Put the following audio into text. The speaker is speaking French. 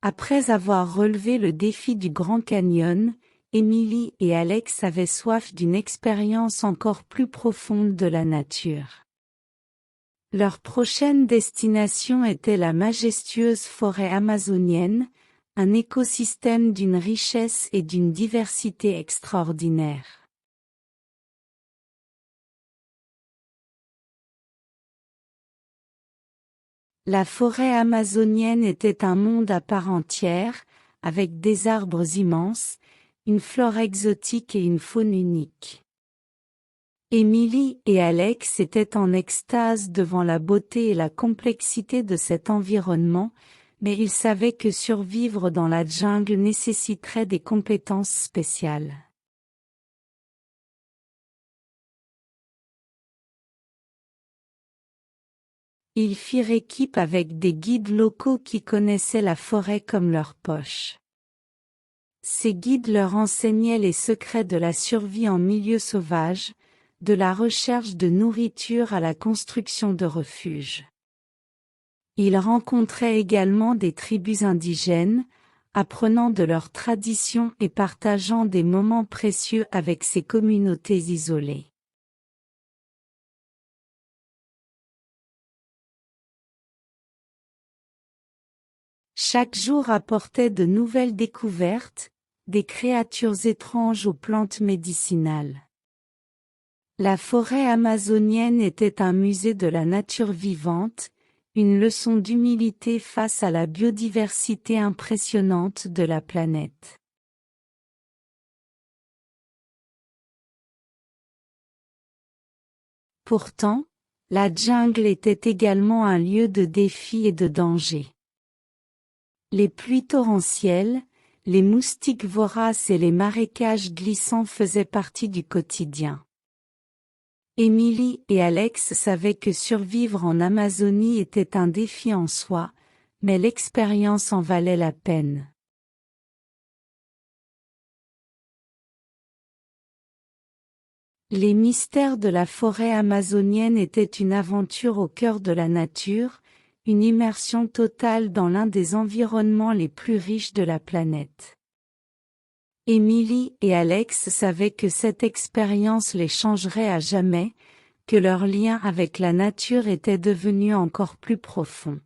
Après avoir relevé le défi du Grand Canyon, Emily et Alex avaient soif d'une expérience encore plus profonde de la nature. Leur prochaine destination était la majestueuse forêt amazonienne, un écosystème d'une richesse et d'une diversité extraordinaires. La forêt amazonienne était un monde à part entière, avec des arbres immenses, une flore exotique et une faune unique. Emily et Alex étaient en extase devant la beauté et la complexité de cet environnement, mais ils savaient que survivre dans la jungle nécessiterait des compétences spéciales. Ils firent équipe avec des guides locaux qui connaissaient la forêt comme leur poche. Ces guides leur enseignaient les secrets de la survie en milieu sauvage, de la recherche de nourriture à la construction de refuges. Ils rencontraient également des tribus indigènes, apprenant de leurs traditions et partageant des moments précieux avec ces communautés isolées. Chaque jour apportait de nouvelles découvertes, des créatures étranges aux plantes médicinales. La forêt amazonienne était un musée de la nature vivante, une leçon d'humilité face à la biodiversité impressionnante de la planète. Pourtant, la jungle était également un lieu de défi et de danger. Les pluies torrentielles, les moustiques voraces et les marécages glissants faisaient partie du quotidien. Emily et Alex savaient que survivre en Amazonie était un défi en soi, mais l'expérience en valait la peine. Les mystères de la forêt amazonienne étaient une aventure au cœur de la nature, une immersion totale dans l'un des environnements les plus riches de la planète. Emily et Alex savaient que cette expérience les changerait à jamais, que leur lien avec la nature était devenu encore plus profond.